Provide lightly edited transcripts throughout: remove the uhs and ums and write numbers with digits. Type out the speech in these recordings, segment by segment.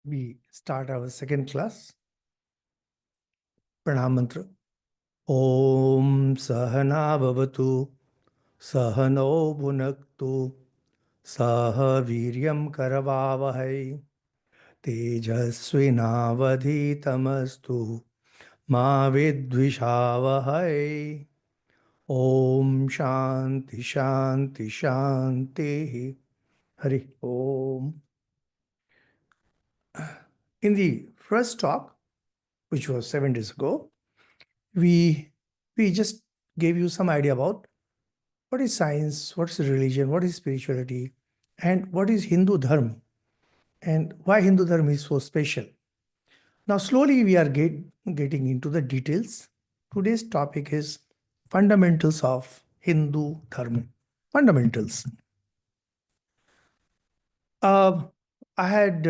We start our second class. Pranam Mantra. Om Sahana Bhavatu Sahano Bhunaktu Saha Viryam Karavavahai Tejasvinavadhitamastu Ma Vidvishavahai. Om Shanti Shanti Shanti. Hari Om. In the first talk, which was 7 days ago, we just gave you some idea about what is science, what is religion, what is spirituality, and what is Hindu Dharma, and why Hindu Dharma is so special. Now, slowly we are getting into the details. Today's topic is fundamentals of Hindu Dharma. Fundamentals. I had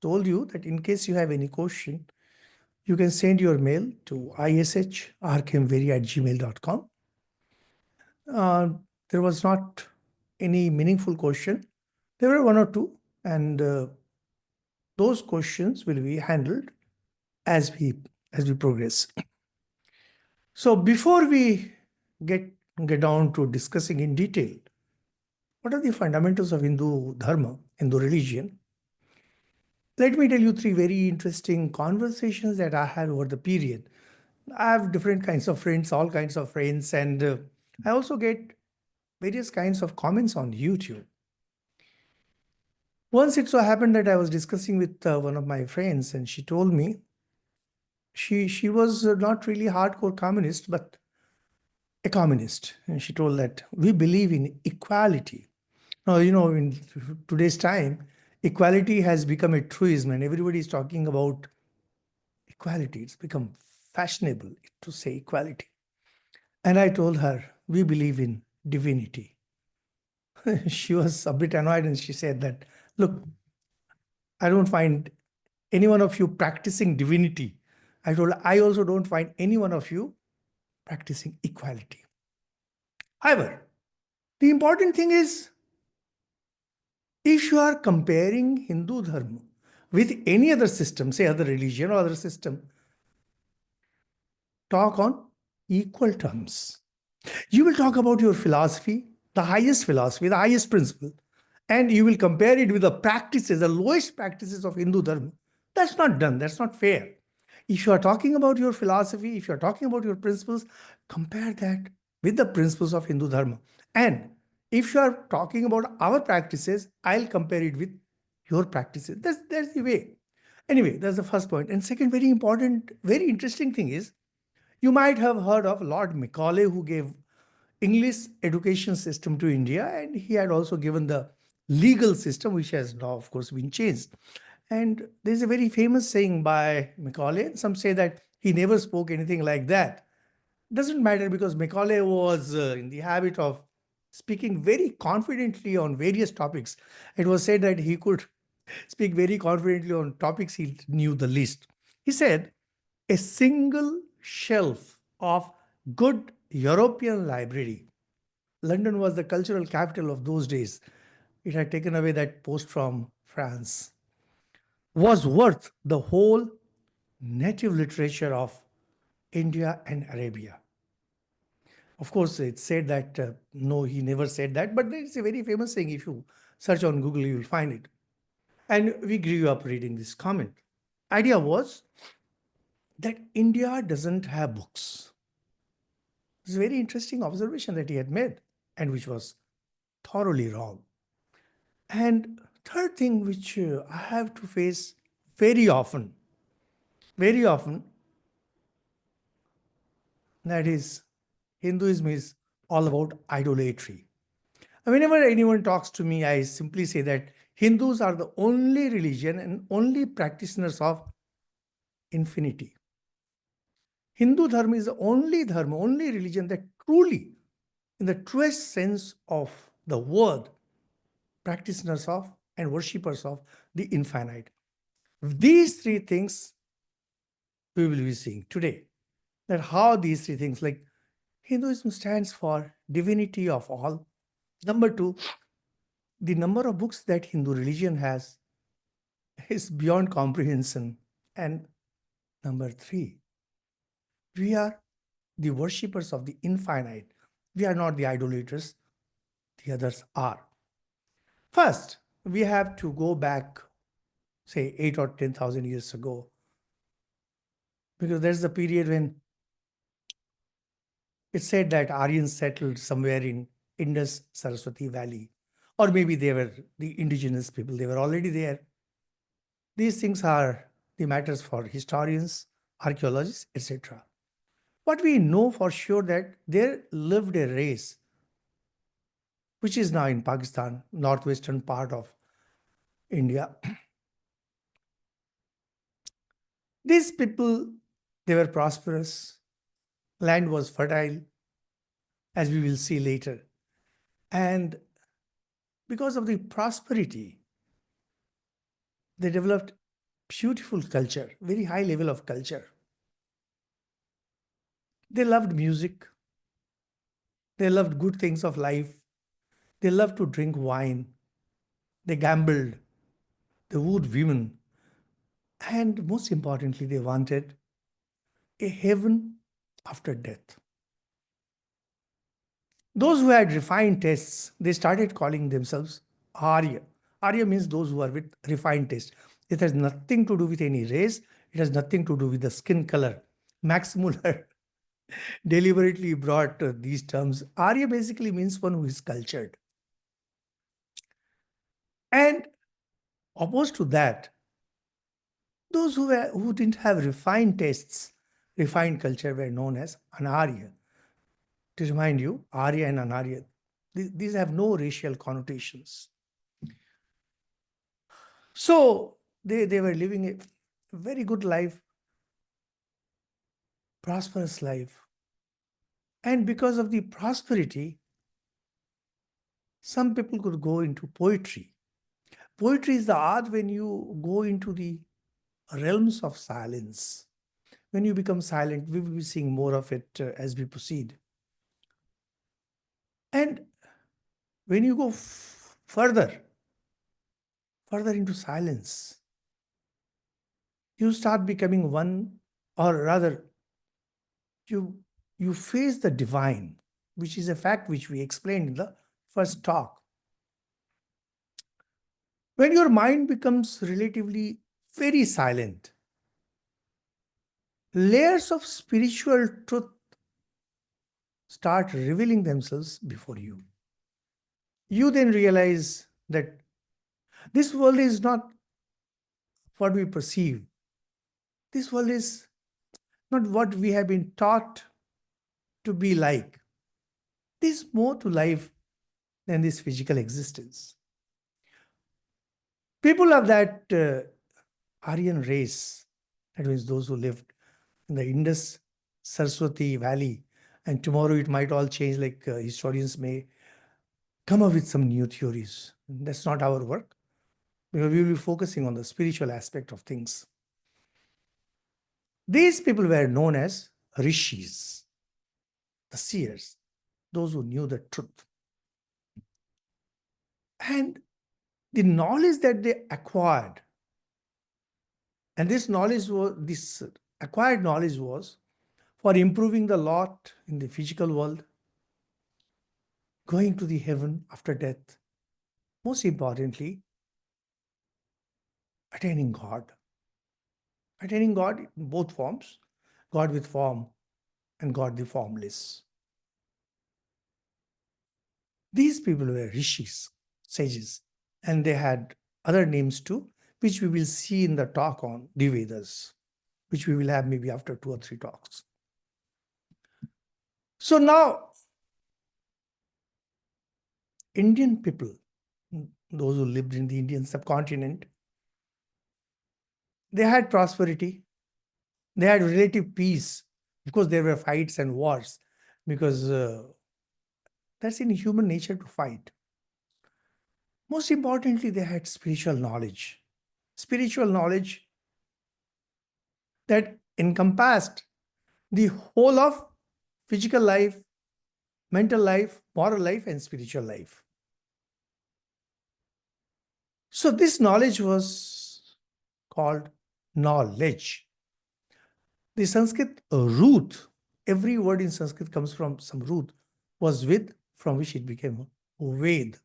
told you that in case you have any question, you can send your mail to ish@rkmveri@gmail.com. There was not any meaningful question. There were one or two, and those questions will be handled as we progress. So before we get down to discussing in detail what are the fundamentals of Hindu Dharma, Hindu religion, let me tell you three very interesting conversations that I had over the period. I have different kinds of friends, all kinds of friends, and I also get various kinds of comments on YouTube. Once it so happened that I was discussing with one of my friends, and she told me she was not really hardcore communist, but a communist. And she told that we believe in equality. Now, in today's time, equality has become a truism, and everybody is talking about equality. It's become fashionable to say equality. And I told her, we believe in divinity. She was a bit annoyed and she said that, look, I don't find any one of you practicing divinity. I told her, I also don't find any one of you practicing equality. However, the important thing is, if you are comparing Hindu Dharma with any other system, say other religion or other system, talk on equal terms. You will talk about your philosophy, the highest principle, and you will compare it with the practices, the lowest practices of Hindu Dharma. That's not done. That's not fair. If you are talking about your philosophy, if you are talking about your principles, compare that with the principles of Hindu Dharma. And if you are talking about our practices, I'll compare it with your practices. That's the way. Anyway, that's the first point. And second, very important, very interesting thing is, you might have heard of Lord Macaulay, who gave English education system to India, and he had also given the legal system, which has now, of course, been changed. And there's a very famous saying by Macaulay. Some say that he never spoke anything like that. Doesn't matter, because Macaulay was in the habit of speaking very confidently on various topics. It was said that he could speak very confidently on topics he knew the least. He said, a single shelf of good European library. London was the cultural capital of those days. It had taken away that post from France. Was worth the whole native literature of India and Arabia. Of course, it's said that, no, he never said that, but it's a very famous saying. If you search on Google, you will find it. And we grew up reading this comment. Idea was that India doesn't have books. It's a very interesting observation that he had made, and which was thoroughly wrong. And third thing which I have to face very often, that is, Hinduism is all about idolatry. Whenever anyone talks to me, I simply say that Hindus are the only religion and only practitioners of infinity. Hindu Dharma is the only Dharma, only religion that truly, in the truest sense of the word, practitioners of and worshippers of the infinite. These three things we will be seeing today. That how these three things, like Hinduism stands for divinity of all. Number two, the number of books that Hindu religion has is beyond comprehension. And number three, we are the worshippers of the infinite. We are not the idolaters, the others are. First, we have to go back, say, 8 or 10,000 years ago, because there's the period when it's said that Aryans settled somewhere in Indus Saraswati Valley, or maybe they were the indigenous people, they were already there. These things are the matters for historians, archaeologists, etc. What we know for sure that there lived a race which is now in Pakistan, northwestern part of India. These people, they were prosperous, land was fertile, as we will see later. And because of the prosperity, they developed beautiful culture, very high level of culture. They loved music, they loved good things of life, they loved to drink wine, they gambled, they wooed women, and most importantly, they wanted a heaven after death. Those who had refined tastes, they started calling themselves Arya. Arya means those who are with refined taste. It has nothing to do with any race. It has nothing to do with the skin color. Max Muller deliberately brought these terms. Arya basically means one who is cultured. And opposed to that, those who didn't have refined tastes, refined culture were known as Anarya. To remind you, Arya and Anarya, these have no racial connotations. So they were living a very good life, prosperous life. And because of the prosperity, some people could go into poetry. Poetry is the art when you go into the realms of silence. When you become silent, we will be seeing more of it as we proceed. And when you go further into silence, you start becoming one, or rather, you you face the divine, which is a fact which we explained in the first talk. When your mind becomes relatively very silent, layers of spiritual truth start revealing themselves before you. You then realize that this world is not what we perceive. This world is not what we have been taught to be like. There's more to life than this physical existence. People of that Aryan race, that means those who lived in the Indus Saraswati Valley, and tomorrow it might all change, like historians may come up with some new theories. That's not our work, because we will be focusing on the spiritual aspect of things. These people were known as rishis, the seers, those who knew the truth. And the knowledge that they acquired, and this acquired knowledge was for improving the lot in the physical world, going to the heaven after death, most importantly, attaining God. Attaining God in both forms, God with form and God the formless. These people were rishis, sages, and they had other names too, which we will see in the talk on the Vedas, which we will have maybe after 2 or 3 talks. So now, Indian people, those who lived in the Indian subcontinent, they had prosperity, they had relative peace. Of course, there were fights and wars, because that's in human nature to fight. Most importantly, they had spiritual knowledge. Spiritual knowledge that encompassed the whole of physical life, mental life, moral life, and spiritual life. So this knowledge was called knowledge. The Sanskrit root, every word in Sanskrit comes from some root, was Vid, from which it became Ved.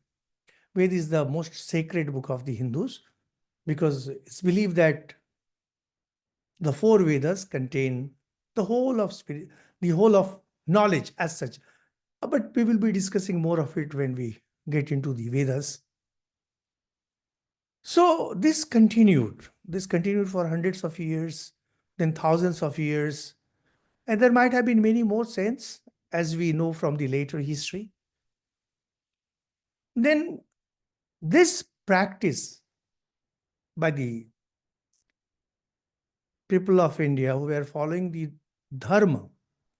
Ved is the most sacred book of the Hindus because it's believed that the four Vedas contain the whole of spirit, the whole of knowledge as such. But we will be discussing more of it when we get into the Vedas. So this continued. This continued for hundreds of years, then thousands of years. And there might have been many more saints, as we know from the later history. Then this practice by the people of India who were following the dharma,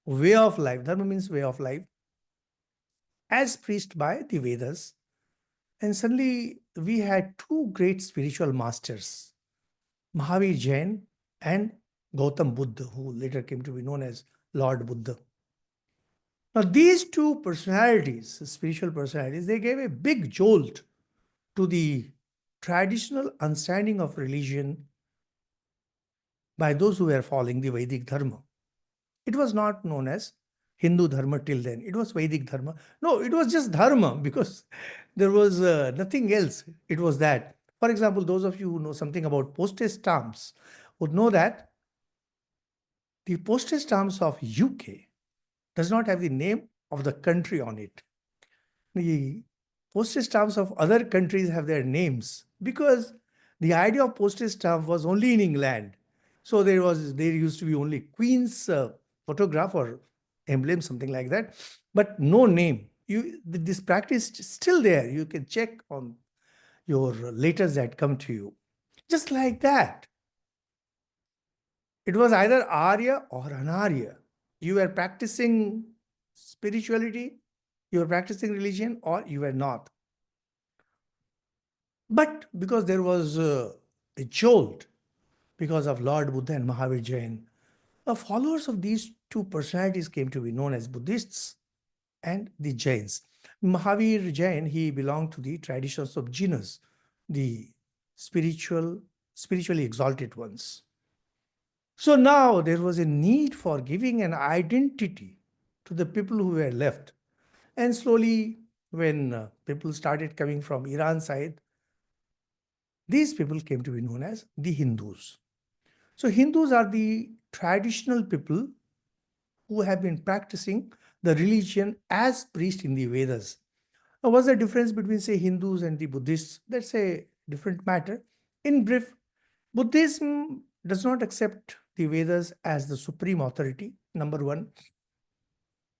way of life, dharma means way of life, as preached by the Vedas. And suddenly we had two great spiritual masters, Mahavir Jain and Gautam Buddha, who later came to be known as Lord Buddha. Now, these two personalities, spiritual personalities, they gave a big jolt to the traditional understanding of religion by those who were following the Vedic Dharma. It was not known as Hindu Dharma till then. It was Vedic Dharma. No, it was just Dharma because there was nothing else. It was that. For example, those of you who know something about postage stamps would know that the postage stamps of UK does not have the name of the country on it. The postage stamps of other countries have their names because the idea of postage stamp was only in England. So there used to be only Queen's photograph or emblem, something like that, but no name. This practice is still there. You can check on your letters that come to you. Just like that. It was either Arya or Anarya. You were practicing spirituality, you were practicing religion, or you were not. But because there was a jolt because of Lord Buddha and Mahavir Jain, the followers of these two personalities came to be known as Buddhists and the Jains. Mahavir Jain, he belonged to the traditions of Jinas, the spiritually exalted ones. So now there was a need for giving an identity to the people who were left. And slowly, when people started coming from Iran side, these people came to be known as the Hindus. So Hindus are the traditional people who have been practicing the religion as preached in the Vedas. Now, what's the difference between, say, Hindus and the Buddhists? That's a different matter. In brief, Buddhism does not accept the Vedas as the supreme authority, number one.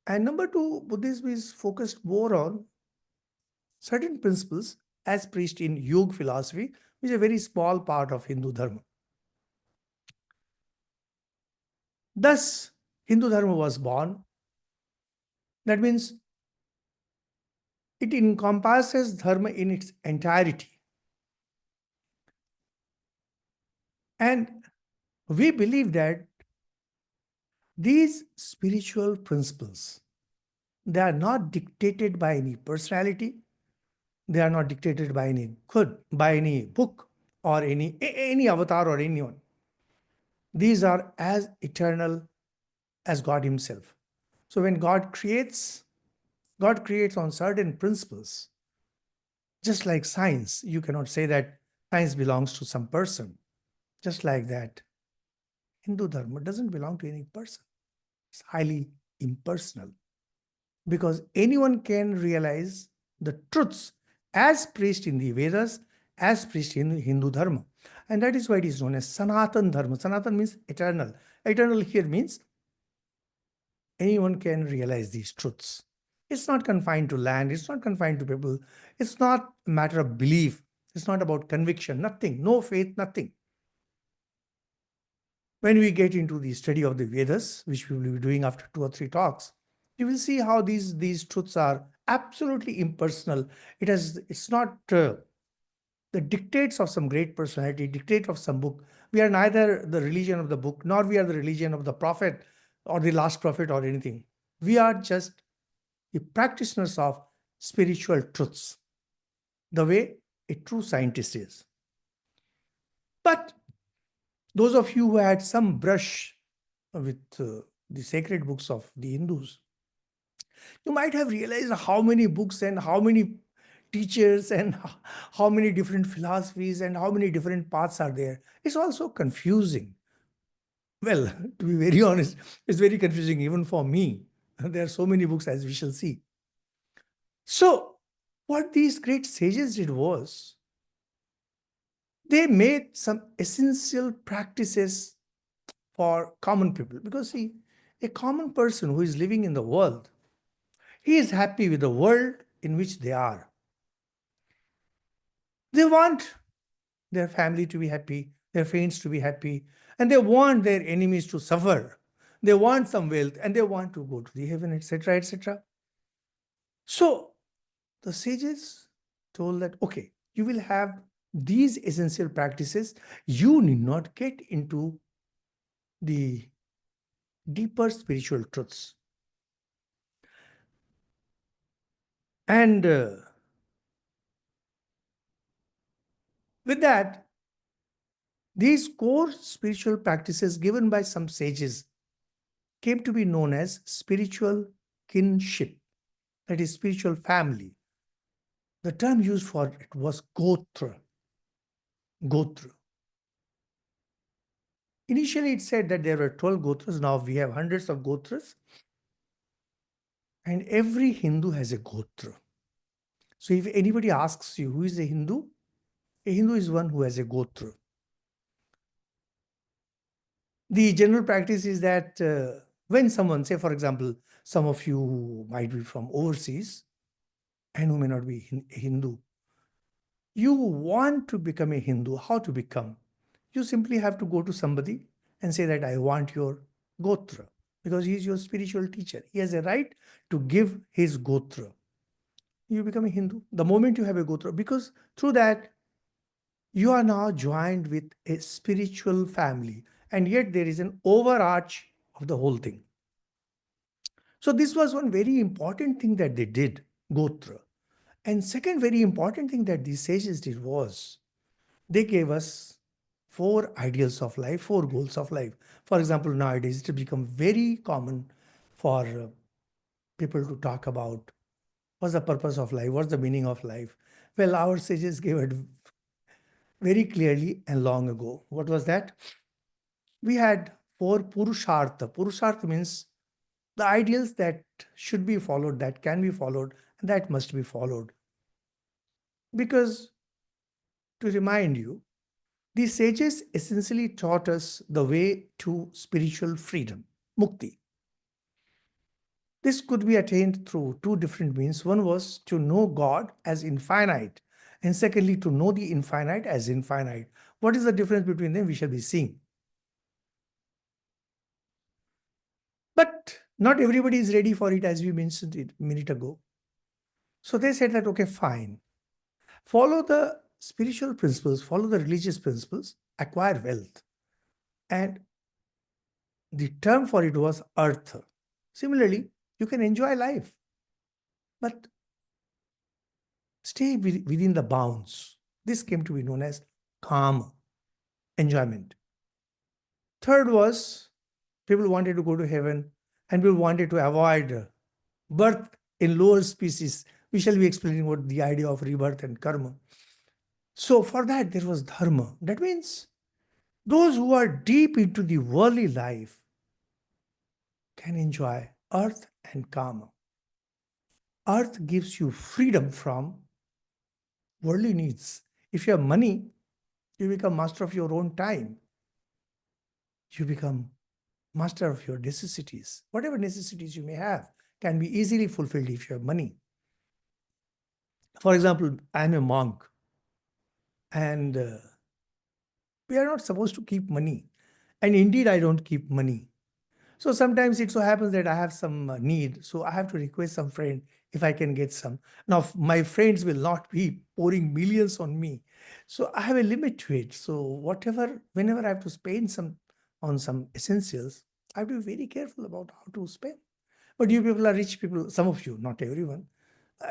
And number two, Buddhism is focused more on certain principles as preached in yoga philosophy, which is a very small part of Hindu Dharma. Thus, Hindu Dharma was born. That means it encompasses Dharma in its entirety. And we believe that these spiritual principles, they are not dictated by any personality, they are not dictated by any book or any avatar or anyone. These are as eternal as God Himself. So when God creates on certain principles. Just like science, you cannot say that science belongs to some person. Just like that, Hindu Dharma doesn't belong to any person. It's highly impersonal because anyone can realize the truths as preached in the Vedas, as preached in Hindu Dharma. And that is why it is known as Sanatan Dharma. Sanatan means eternal. Eternal here means anyone can realize these truths. It's not confined to land, it's not confined to people, it's not a matter of belief, it's not about conviction, nothing, no faith, nothing. When we get into the study of the Vedas, which we will be doing after 2 or 3 talks, you will see how these truths are absolutely impersonal. It's not the dictates of some great personality, dictate of some book. We are neither the religion of the book, nor we are the religion of the prophet or the last prophet or anything. We are just the practitioners of spiritual truths, the way a true scientist is. But Those of you who had some brush with the sacred books of the Hindus, you might have realized how many books and how many teachers and how many different philosophies and how many different paths are there. It's also confusing. Well, to be very honest, it's very confusing even for me. There are so many books, as we shall see. So, what these great sages did was they made some essential practices for common people. Because, see, a common person who is living in the world, he is happy with the world in which they are. They want their family to be happy, their friends to be happy, and they want their enemies to suffer. They want some wealth and they want to go to the heaven, etc., etc. So the sages told that, okay, you will have these essential practices. You need not get into the deeper spiritual truths. And with that, these core spiritual practices given by some sages came to be known as spiritual kinship, that is, spiritual family. The term used for it was gotra. Gotra. Initially, it said that there were 12 gotras. Now we have hundreds of gotras. And every Hindu has a gotra. So if anybody asks you who is a Hindu is one who has a gotra. The general practice is that when someone, say for example, some of you who might be from overseas and who may not be Hindu, you want to become a Hindu, how to become? You simply have to go to somebody and say that I want your gotra, because he is your spiritual teacher. He has a right to give his gotra. You become a Hindu the moment you have a gotra, because through that you are now joined with a spiritual family, and yet there is an overarch of the whole thing. So this was one very important thing that they did, gotra. And second very important thing that these sages did was they gave us four ideals of life, four goals of life. For example, nowadays it has become very common for people to talk about what's the purpose of life, what's the meaning of life. Well, our sages gave it very clearly and long ago. What was that? We had four purushartha. Purushartha means the ideals that should be followed, that can be followed, and that must be followed. Because, to remind you, the sages essentially taught us the way to spiritual freedom, mukti. This could be attained through two different means. One was to know God as infinite, and secondly, to know the infinite as infinite. What is the difference between them? We shall be seeing. But not everybody is ready for it, as we mentioned it a minute ago. So they said that, okay, fine. Follow the spiritual principles, follow the religious principles, acquire wealth. And the term for it was artha. Similarly, you can enjoy life, but stay within the bounds. This came to be known as kama, enjoyment. Third was people wanted to go to heaven and people wanted to avoid birth in lower species. We shall be explaining what the idea of rebirth and karma. So for that, there was dharma. That means those who are deep into the worldly life can enjoy earth and kama. Earth gives you freedom from worldly needs. If you have money, you become master of your own time. You become master of your necessities. Whatever necessities you may have can be easily fulfilled if you have money. For example, I am a monk and we are not supposed to keep money. And indeed, I don't keep money. So sometimes it so happens that I have some need. So I have to request some friend if I can get some. Now, my friends will not be pouring millions on me. So I have a limit to it. So whenever I have to spend some on some essentials, I have to be very careful about how to spend. But you people are rich people, some of you, not everyone.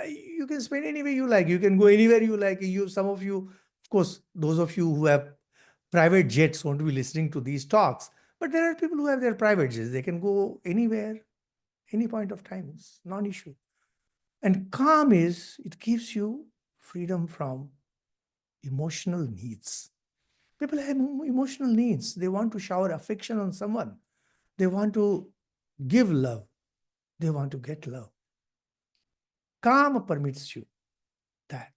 You can spend any way you like. You can go anywhere you like. Some of you, of course, those of you who have private jets won't be listening to these talks. But there are people who have their private jets. They can go anywhere, any point of time. It's non-issue. And calm is, it gives you freedom from emotional needs. People have emotional needs. They want to shower affection on someone. They want to give love. They want to get love. Calm permits you that.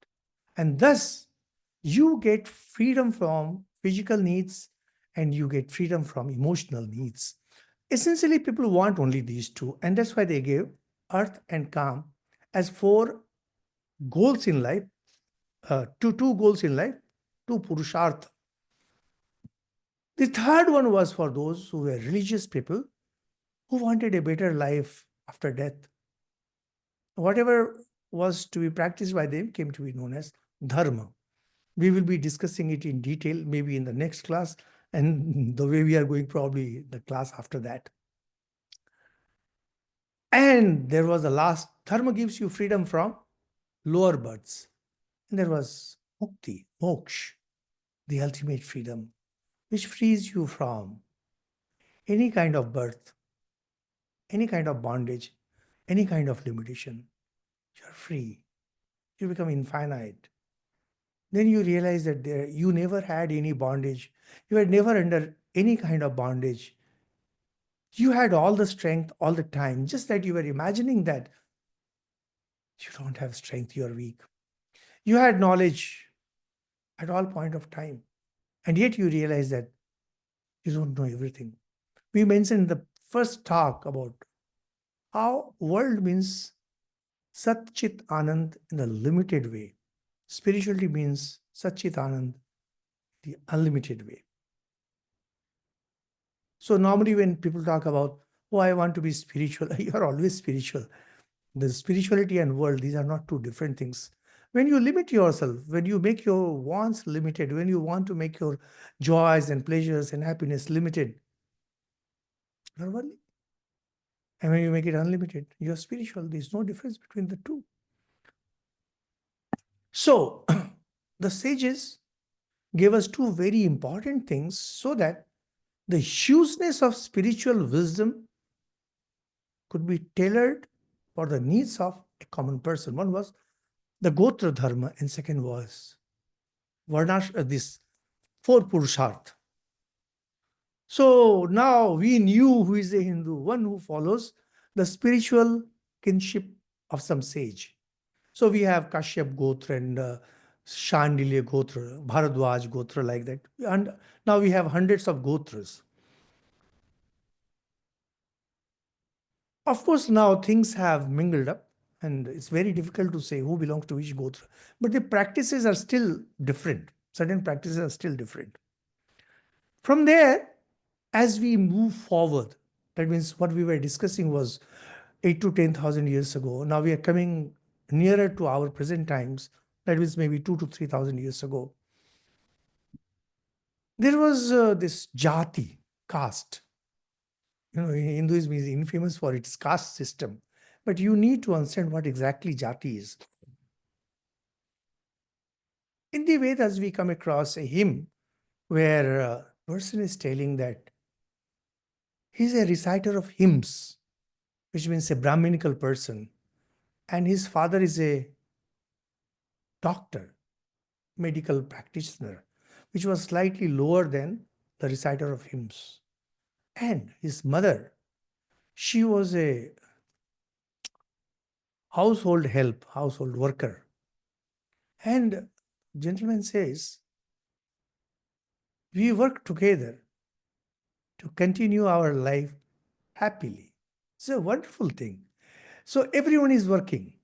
And thus, you get freedom from physical needs and you get freedom from emotional needs. Essentially, people want only these two. And that's why they gave earth and calm as four goals in life, two goals in life, two purushartha. The third one was for those who were religious people who wanted a better life after death. Whatever was to be practiced by them came to be known as dharma. We will be discussing it in detail, maybe in the next class, and the way we are going, probably the class after that. And there was the last, dharma gives you freedom from lower births. And there was mukti, moksha, the ultimate freedom, which frees you from any kind of birth, any kind of bondage, any kind of limitation. You're free. You become infinite. Then you realize that you never had any bondage. You were never under any kind of bondage. You had all the strength all the time, just that you were imagining that you don't have strength, you're weak. You had knowledge at all point of time, and yet you realize that you don't know everything. We mentioned in the first talk about how world means Sat Chit Anand in a limited way. Spirituality means Sat Chit Anand, the unlimited way. So normally when people talk about, oh, I want to be spiritual, you are always spiritual. The spirituality and world, these are not two different things. When you limit yourself, when you make your wants limited, when you want to make your joys and pleasures and happiness limited, you're worldly. And when you make it unlimited, you're spiritual. There's no difference between the two. So the sages gave us two very important things so that the hugeness of spiritual wisdom could be tailored for the needs of a common person. One was the Gotra Dharma, and second was Varnash, this four Purusharth. So now we knew who is a Hindu, one who follows the spiritual kinship of some sage. So we have Kashyap Gotra and Shandilya Gotra, Bharadwaj Gotra, like that. And now we have hundreds of Gotras. Of course, now things have mingled up and it's very difficult to say who belongs to which Gotra. But the practices are still different. Certain practices are still different. From there, as we move forward, that means what we were discussing was 8 to 10,000 years ago. Now we are coming nearer to our present times. That means maybe 2 to 3,000 years ago. There was this jati, caste. Hinduism is infamous for its caste system. But you need to understand what exactly jati is. In the Vedas, we come across a hymn where a person is telling that he's a reciter of hymns, which means a Brahminical person, and his father is a doctor, medical practitioner, which was slightly lower than the reciter of hymns. And his mother, she was a household help, household worker. And gentleman says, we work together to continue our life happily. It's a wonderful thing. So everyone is working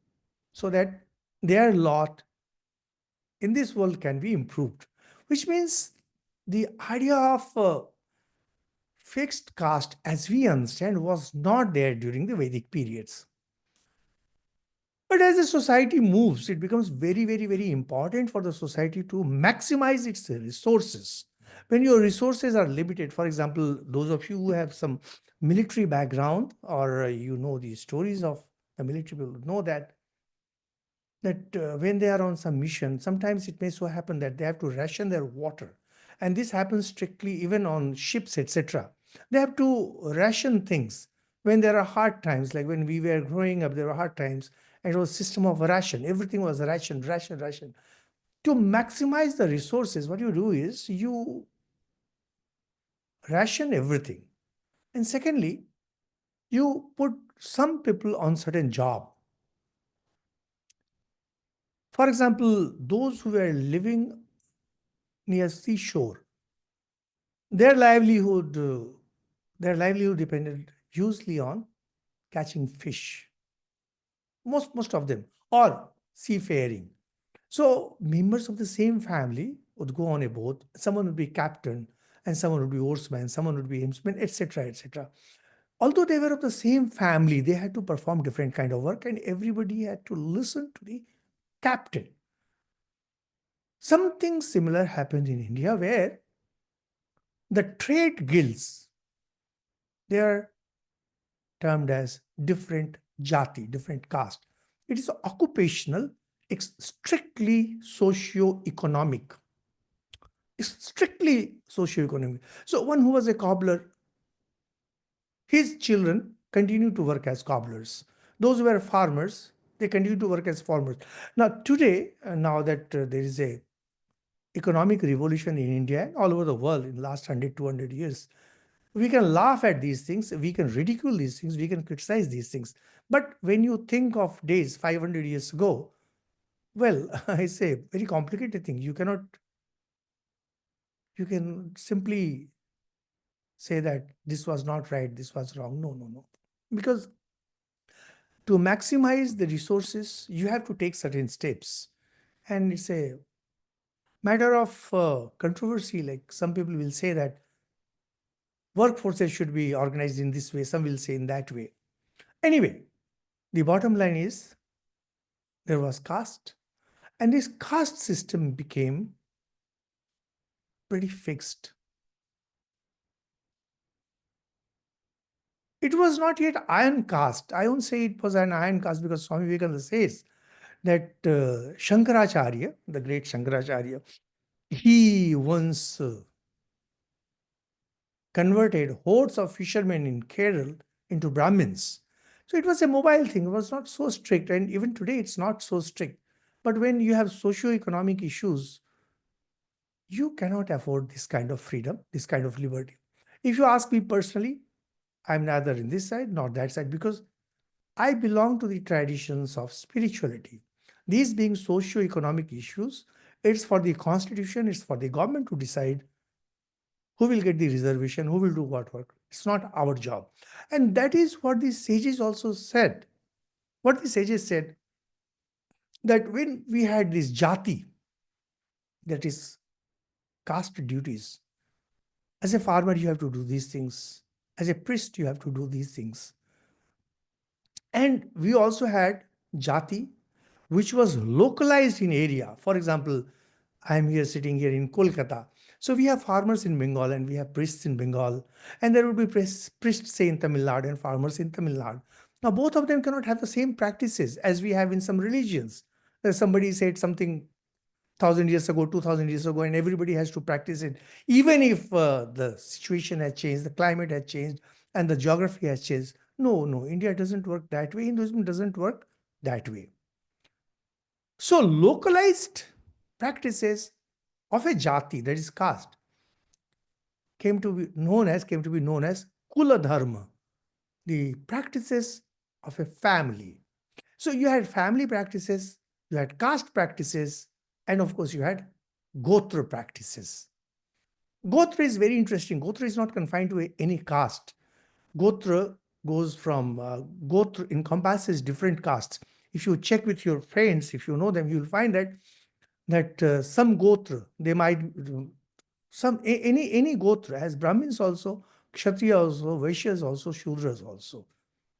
so that their lot in this world can be improved, which means the idea of fixed caste, as we understand, was not there during the Vedic periods. But as the society moves, it becomes very, very, very important for the society to maximize its resources. When your resources are limited, for example, those of you who have some military background or you know the stories of the military people know that when they are on some mission, sometimes it may so happen that they have to ration their water. And this happens strictly even on ships, etc. They have to ration things when there are hard times. Like when we were growing up, there were hard times, and it was system of ration. Everything was ration, ration, ration. To maximize the resources, what you do is you ration everything. And secondly, you put some people on certain job. For example, those who were living near seashore, their livelihood, their livelihood depended usually on catching fish. Most of them, or seafaring. So members of the same family would go on a boat. Someone would be captain, and someone would be oarsman, someone would be helmsman, etc., etc. Although they were of the same family, they had to perform different kind of work, and everybody had to listen to the captain. Something similar happened in India, where the trade guilds, they are termed as different jati, different caste. It is occupational, it's strictly socio-economic. It's strictly socio-economic. So one who was a cobbler, his children continue to work as cobblers. Those who were farmers, they continue to work as farmers. Now today, now that there is a economic revolution in India and all over the world in the last 100, 200 years, we can laugh at these things, we can ridicule these things, we can criticize these things. But when you think of days 500 years ago, well, I say very complicated thing. You can simply say that this was not right, this was wrong. No, no, no. Because to maximize the resources, you have to take certain steps. And it's a matter of controversy. Like some people will say that workforces should be organized in this way, some will say in that way. Anyway, the bottom line is there was caste, and this caste system became pretty fixed. It was not yet iron caste. I won't say it was an iron caste because Swami Vivekananda says that Shankaracharya, the great Shankaracharya, he once converted hordes of fishermen in Kerala into Brahmins. So it was a mobile thing, it was not so strict, and even today it's not so strict. But when you have socio-economic issues, you cannot afford this kind of freedom, this kind of liberty. If you ask me personally, I'm neither in this side nor that side because I belong to the traditions of spirituality. These being socio-economic issues, it's for the constitution, it's for the government to decide who will get the reservation, who will do what work. It's not our job. And that is what the sages also said. What the sages said, that when we had this jati, that is caste duties, as a farmer, you have to do these things. As a priest, you have to do these things. And we also had jati, which was localized in area. For example, I am here sitting here in Kolkata. So we have farmers in Bengal and we have priests in Bengal. And there would be priests, say, in Tamil Nadu and farmers in Tamil Nadu. Now, both of them cannot have the same practices as we have in some religions. Somebody said something 1,000 years ago, 2,000 years ago, and everybody has to practice it. Even if the situation has changed, the climate has changed, and the geography has changed. No, no, India doesn't work that way. Hinduism doesn't work that way. So localized practices of a jati, that is caste, came to be known as kula dharma, the practices of a family. So you had family practices, you had caste practices, and of course you had gotra practices. Gotra is very interesting. Gotra is not confined to any caste. Gotra goes from Gotra encompasses different castes. If you check with your friends, if you know them, you'll find that some Gotra, they might any Gotra has Brahmins also, Kshatriya also, Vaishyas also, Shudras also.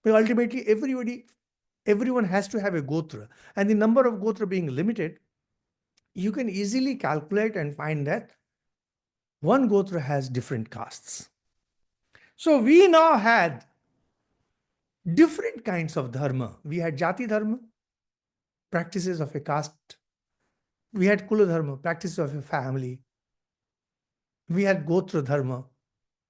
But ultimately, everyone has to have a Gotra, and the number of Gotra being limited, you can easily calculate and find that one Gotra has different castes. So we now had different kinds of dharma. We had Jati dharma, practices of a caste. We had Kula dharma, practices of a family. We had Gotra Dharma,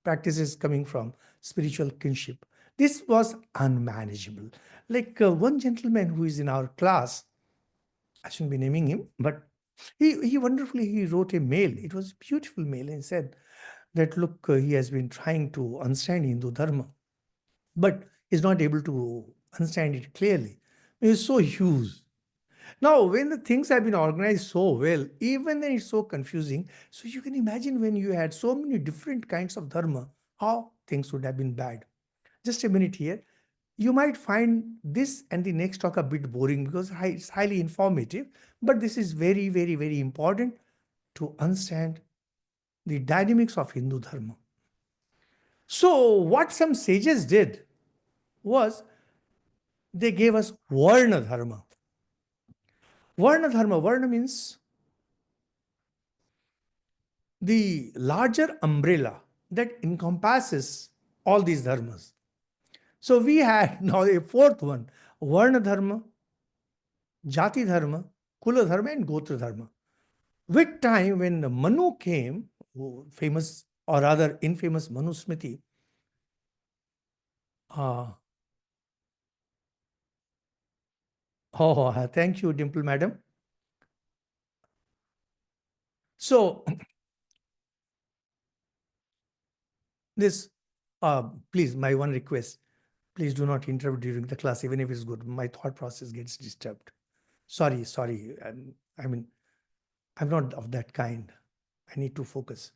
practices coming from spiritual kinship. This was unmanageable. Like one gentleman who is in our class, I shouldn't be naming him, but he wonderfully he wrote a mail. It was a beautiful mail and said that look, he has been trying to understand Hindu Dharma, but is not able to understand it clearly. It is so huge. Now, when the things have been organized so well, even then it's so confusing. So you can imagine when you had so many different kinds of dharma, how things would have been bad. Just a minute here. You might find this and the next talk a bit boring because it's highly informative, but this is very, very, very important to understand the dynamics of Hindu dharma. So, what some sages did was they gave us Varna dharma. Varna dharma, Varna means the larger umbrella that encompasses all these dharmas. So we had now a fourth one, Varna dharma, Jati dharma, Kula dharma, and Gotra dharma. With time, when Manu came, famous or rather infamous Manu Smriti, uh, thank you, Dimple Madam. So this, please, my one request, please do not interrupt during the class, even if it's good. My thought process gets disturbed. Sorry. I mean, I'm not of that kind. I need to focus.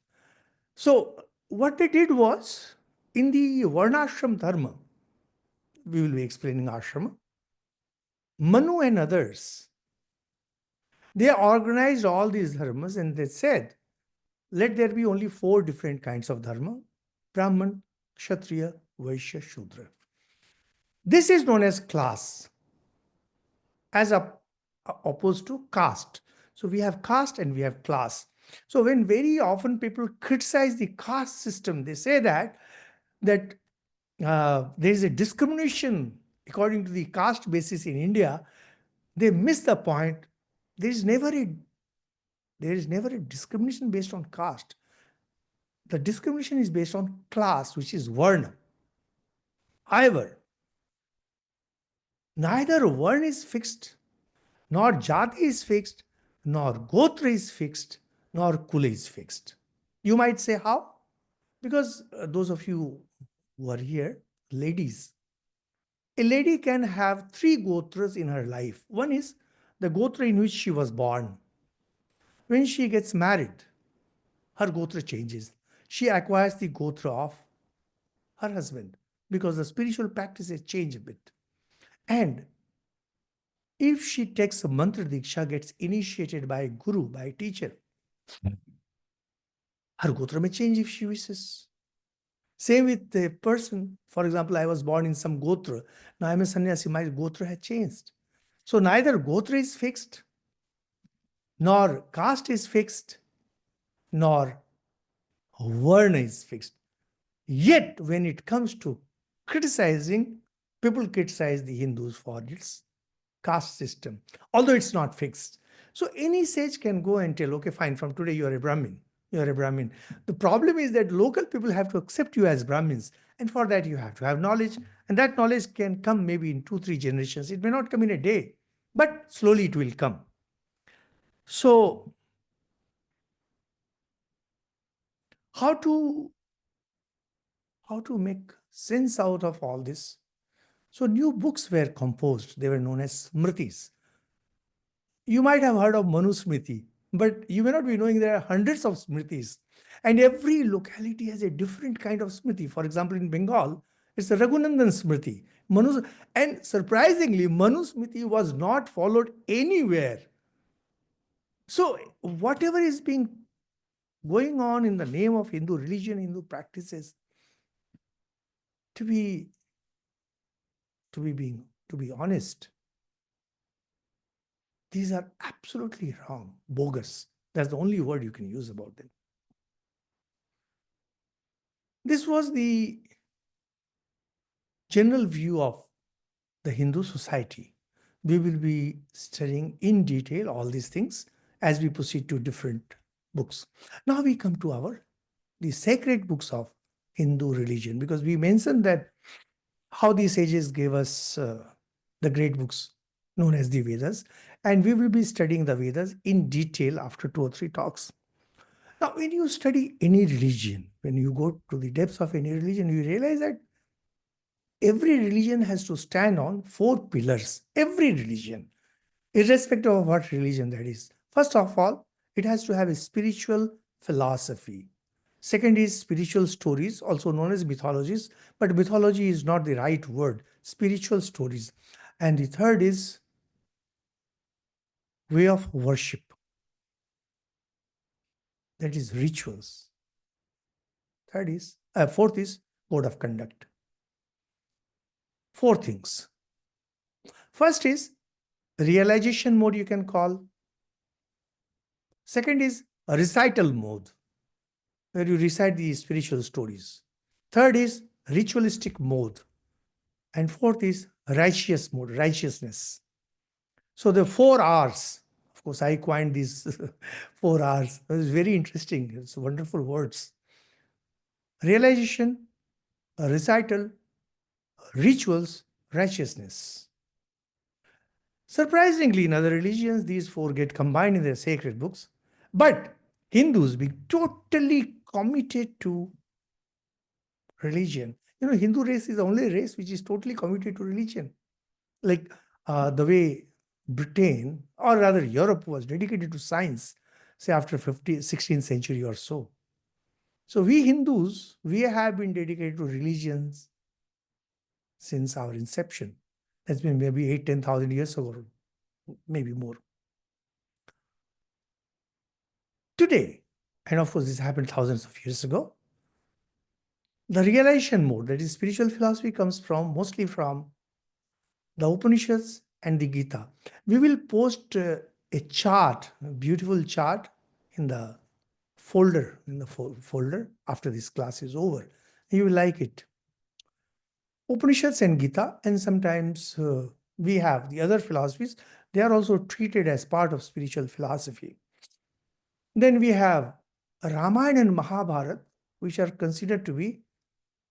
So, what they did was in the Varnashram Dharma, we will be explaining ashrama, Manu and others, they organized all these dharmas and they said, let there be only 4 different kinds of dharma: Brahman, Kshatriya, Vaishya, Shudra. This is known as class, as opposed to caste. So we have caste and we have class. So when very often people criticize the caste system, they say that there is a discrimination according to the caste basis in India. They miss the point. There is never a discrimination based on caste. The discrimination is based on class, which is Varna. However, neither Varna is fixed, nor Jati is fixed, nor Gotra is fixed, nor Kula is fixed. You might say, how? Because those of you who are here, ladies, a lady can have 3 Gotras in her life. One is the Gotra in which she was born. When she gets married, her Gotra changes. She acquires the Gotra of her husband because the spiritual practices change a bit. And if she takes a mantra diksha, gets initiated by a guru, by a teacher, her Gotra may change if she wishes. Same with the person. For example, I was born in some Gotra. Now I'm a sannyasi, my Gotra has changed. So neither Gotra is fixed, nor caste is fixed, nor Varna is fixed. Yet, when it comes to criticizing, people criticize the Hindus for its caste system, although it's not fixed. So any sage can go and tell, okay, fine, from today you are a Brahmin. You are a Brahmin. The problem is that local people have to accept you as Brahmins. And for that, you have to have knowledge. And that knowledge can come maybe in 2-3 generations. It may not come in a day, but slowly it will come. So, how to make sense out of all this? So new books were composed. They were known as Smritis. You might have heard of Manu Smriti, but you may not be knowing there are hundreds of Smritis. And every locality has a different kind of Smriti. For example, in Bengal, it's the Raghunandan Smriti. And surprisingly, Manu Smriti was not followed anywhere. So whatever is being going on in the name of Hindu religion, Hindu practices, to be honest, these are absolutely wrong, bogus. That's the only word you can use about them. This was the general view of the Hindu society. We will be studying in detail all these things as we proceed to different books. Now we come to our the sacred books of Hindu religion, because we mentioned that how the sages gave us the great books known as the Vedas, and we will be studying the Vedas in detail after 2 or 3 talks. Now, when you study any religion, when you go to the depths of any religion, you realize that every religion has to stand on 4 pillars. Every religion, irrespective of what religion that is. First of all, it has to have a spiritual philosophy. Second is spiritual stories, also known as mythologies, but mythology is not the right word, spiritual stories. And the third is way of worship, that is rituals. Fourth is code of conduct. 4 things. First is realization mode, you can call. Second is a recital mode, where you recite the spiritual stories. Third is ritualistic mode. And fourth is righteous mode, righteousness. So the 4 R's, of course, I coined these 4 R's. It's very interesting. It's wonderful words. Realization, a recital, rituals, righteousness. Surprisingly, in other religions, these 4 get combined in their sacred books. But Hindus being totally committed to religion. Hindu race is the only race which is totally committed to religion. Like the way Britain, or rather Europe, was dedicated to science, say after 16th century or so. So we Hindus, we have been dedicated to religions since our inception. That's been maybe 8,000-10,000 years ago, maybe more. Today, and of course this happened thousands of years ago, the realization mode, that is spiritual philosophy, comes mostly from the Upanishads and the Gita. We will post a chart, a beautiful chart, in the folder after this class is over. You will like it. Upanishads and Gita, and sometimes we have the other philosophies. They are also treated as part of spiritual philosophy. Then we have Ramayana and Mahabharata, which are considered to be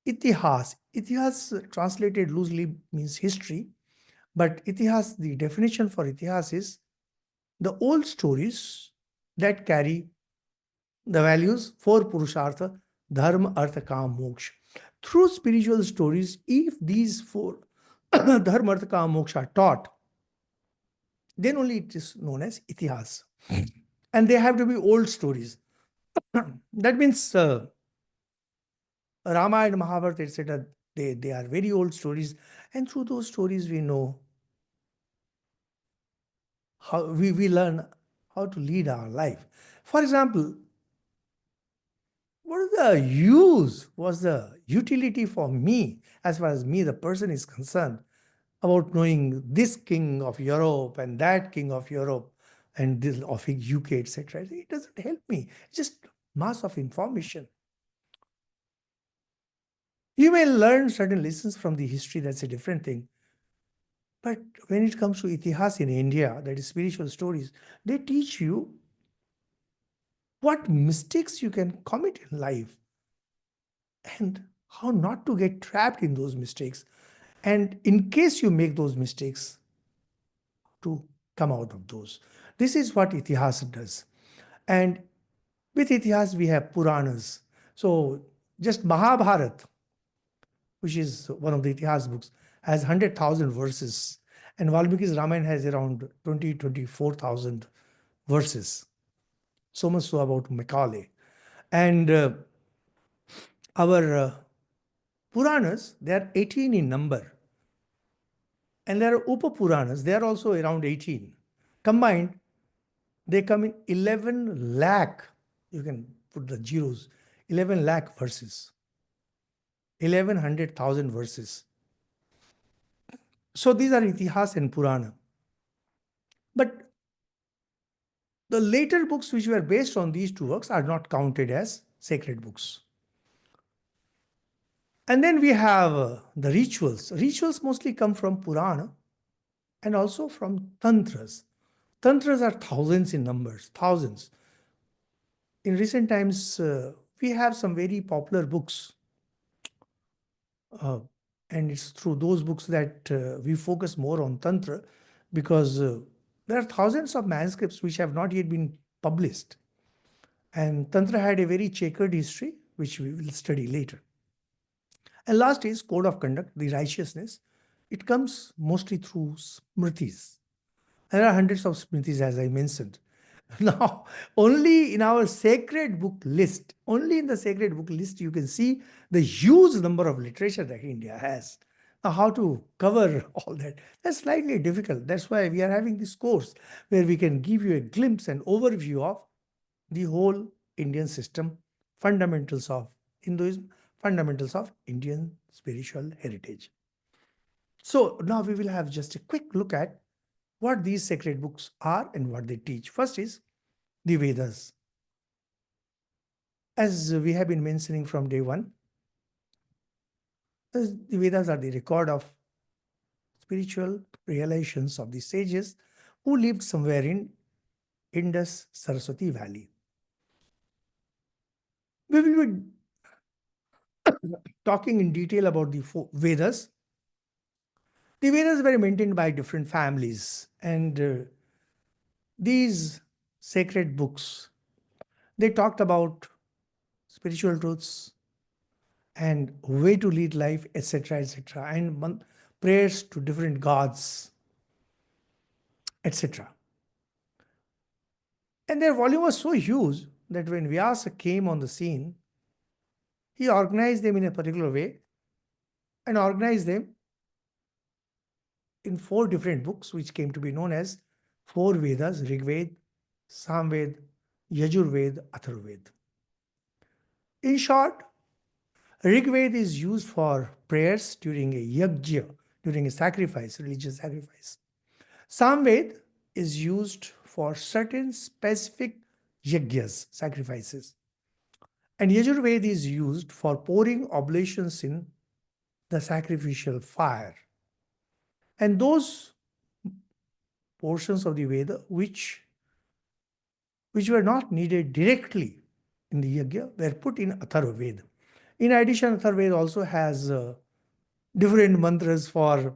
itihas. Itihas, translated loosely, means history. But itihas, the definition for itihas is the old stories that carry the values for Purushartha, Dharma, Artha, Kam, Moksha. Through spiritual stories, if these 4 Dharma, Artha, Kam, Moksha are taught, then only it is known as itihas. And they have to be old stories. That means Ramayana, Mahabharata, etc., they are very old stories. And through those stories, we know how we learn how to lead our life. For example, what's the utility for me, as far as me, the person, is concerned, about knowing this king of Europe and that king of Europe and this of UK, etc.? It doesn't help me. It's just mass of information. You may learn certain lessons from the history, that's a different thing. But when it comes to itihas in India, that is spiritual stories, they teach you what mistakes you can commit in life and how not to get trapped in those mistakes. And in case you make those mistakes, to come out of those. This is what itihas does. And with itihas, we have Puranas. So just Mahabharata, which is one of the itihas books, has 100,000 verses. And Valmiki's Ramayana has around 24,000 verses. So much so about Macaulay. And our Puranas, they are 18 in number. And there are Upa Puranas, they are also around 18. Combined, they come in 11 lakh, you can put the zeros, 11 lakh verses, 1100,000 verses. So these are Itihas and Purana. But the later books which were based on these 2 works are not counted as sacred books. And then we have the rituals. Rituals mostly come from Purana and also from Tantras. Tantras are thousands in numbers, thousands. In recent times, we have some very popular books, uh, and it's through those books that we focus more on Tantra, because there are thousands of manuscripts which have not yet been published. And Tantra had a very checkered history, which we will study later. And last is code of conduct, the righteousness. It comes mostly through smritis. There are hundreds of smritis, as I mentioned. Now, only in our sacred book list, only in the sacred book list, you can see the huge number of literature that India has. Now, how to cover all that? That's slightly difficult. That's why we are having this course where we can give you a glimpse and overview of the whole Indian system, fundamentals of Hinduism, fundamentals of Indian spiritual heritage. So now we will have just a quick look at what these sacred books are and what they teach. First is the Vedas. As we have been mentioning from day one, the Vedas are the record of spiritual realizations of the sages who lived somewhere in Indus Saraswati Valley. We will be talking in detail about the Vedas. The Vedas were maintained by different families, and these sacred books, they talked about spiritual truths and way to lead life, etc., etc., and prayers to different gods, etc. And their volume was so huge that when Vyasa came on the scene, he organized them in a particular way and organized them in 4 different books, which came to be known as 4 Vedas: Rigved, Samved, Yajurved, Atharvaved. In short, Rigved is used for prayers during a yajna, during a sacrifice, religious sacrifice. Samved is used for certain specific yajnas, sacrifices. And Yajurved is used for pouring oblations in the sacrificial fire. And those portions of the Veda which were not needed directly in the yajna were put in Atharvaved. In addition, Atharvaved also has different mantras for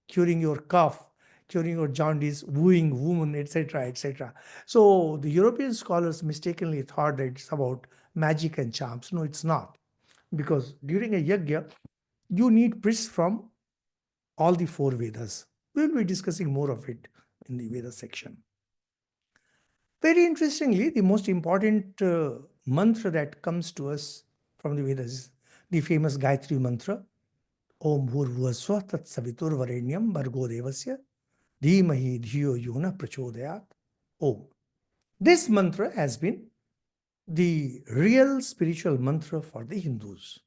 curing your cough, curing your jaundice, wooing woman, etc., etc. So the European scholars mistakenly thought that it's about magic and charms. No, it's not. Because during a yajna, you need priests from all the 4 Vedas. We will be discussing more of it in the Veda section. Very interestingly, the most important mantra that comes to us from the Vedas is the famous Gayatri mantra, Om Bhurvasva Tat Savitur Varenyam Bhargo Devasya Dhimahi Dhiyo Yona Prachodayat Om. This mantra has been the real spiritual mantra for the Hindus.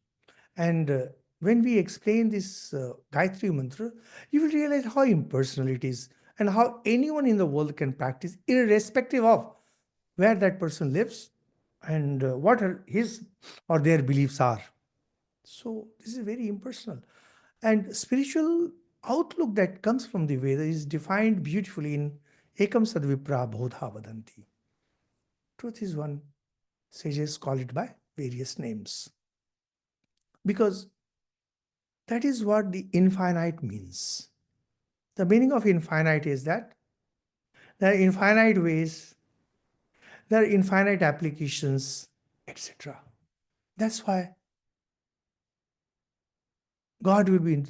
And when we explain this Gayatri mantra, you will realize how impersonal it is and how anyone in the world can practice, irrespective of where that person lives and what his or their beliefs are. So this is very impersonal. And spiritual outlook that comes from the Veda is defined beautifully in Ekam Sadvipra Bodha Vadanti. Truth is one. Sages call it by various names. Because that is what the infinite means. The meaning of infinite is that there are infinite ways, there are infinite applications, etc. That's why God will be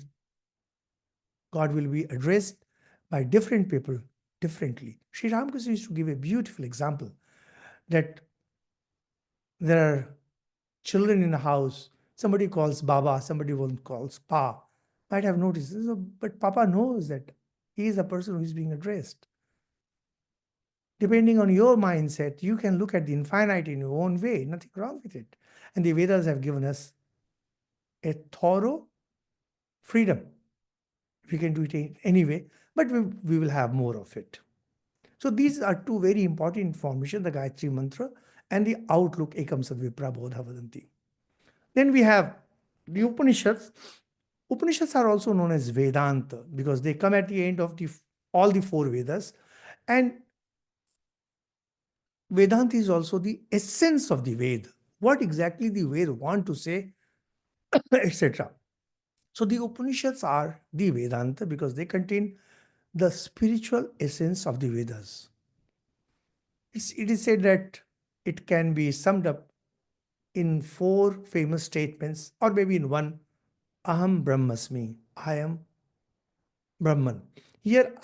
addressed by different people differently. Sri Ramakrishna used to give a beautiful example that there are children in a house, somebody calls Baba, somebody calls Pa. Might have noticed this, but Papa knows that he is the person who is being addressed. Depending on your mindset, you can look at the infinite in your own way, nothing wrong with it. And the Vedas have given us a thorough freedom. We can do it anyway, but we will have more of it. So these are 2 very important information, the Gayatri Mantra and the outlook, Ekam Sadvipra Bodha Vadanti. Then we have the Upanishads. Upanishads are also known as Vedanta because they come at the end of all the 4 Vedas. And Vedanta is also the essence of the Veda. what exactly the Ved want to say, etc. So the Upanishads are the Vedanta because they contain the spiritual essence of the Vedas. It is said that it can be summed up in four famous statements, or maybe in one: Aham Brahmasmi, I am Brahman. Here,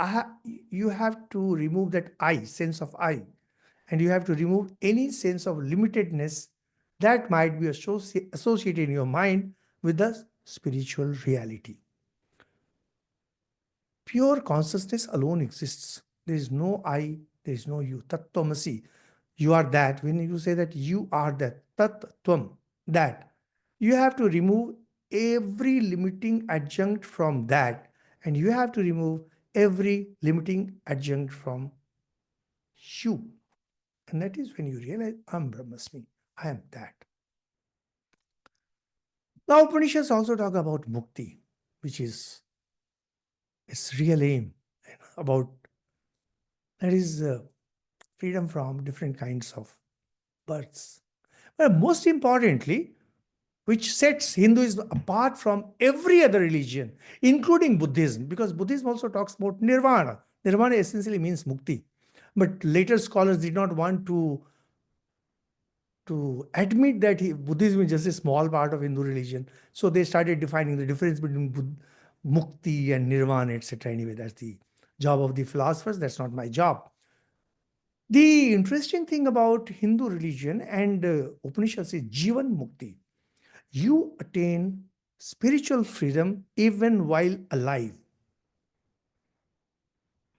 you have to remove that I, sense of I, and you have to remove any sense of limitedness that might be associated in your mind with the spiritual reality. Pure consciousness alone exists. There is no I, there is no you. Tattvamasi. You are that. When you say that you are that, Tattvam, that, you have to remove every limiting adjunct from that, and you have to remove every limiting adjunct from you. And that is when you realize, I'm Brahmasmi, I am that. Now, Upanishads also talk about mukti, which is its real aim, about that is freedom from different kinds of births. But most importantly, which sets Hinduism apart from every other religion, including Buddhism, because Buddhism also talks about nirvana. Nirvana essentially means mukti. But later scholars did not want to admit that Buddhism is just a small part of Hindu religion. So they started defining the difference between mukti and nirvana, etc. Anyway, that's the job of the philosophers. That's not my job. The interesting thing about Hindu religion and Upanishads is Jivan Mukti. You attain spiritual freedom even while alive.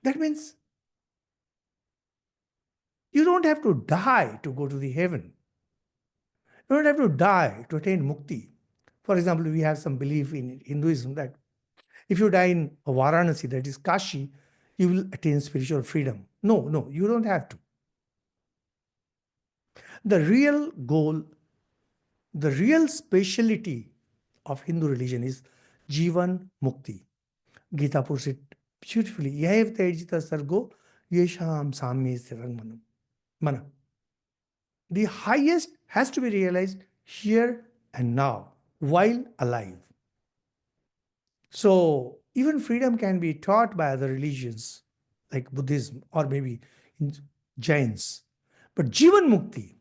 That means you don't have to die to go to the heaven. You don't have to die to attain mukti. For example, we have some belief in Hinduism that if you die in Varanasi, that is Kashi, you will attain spiritual freedom. No, no, you don't have to. The real goal, the real speciality of Hindu religion is Jivan Mukti. Gita puts it beautifully. Yaev tejita sargo yesham samye sirang mana. The highest has to be realized here and now, while alive. So, even freedom can be taught by other religions like Buddhism or maybe in Jains. But Jivan Mukti,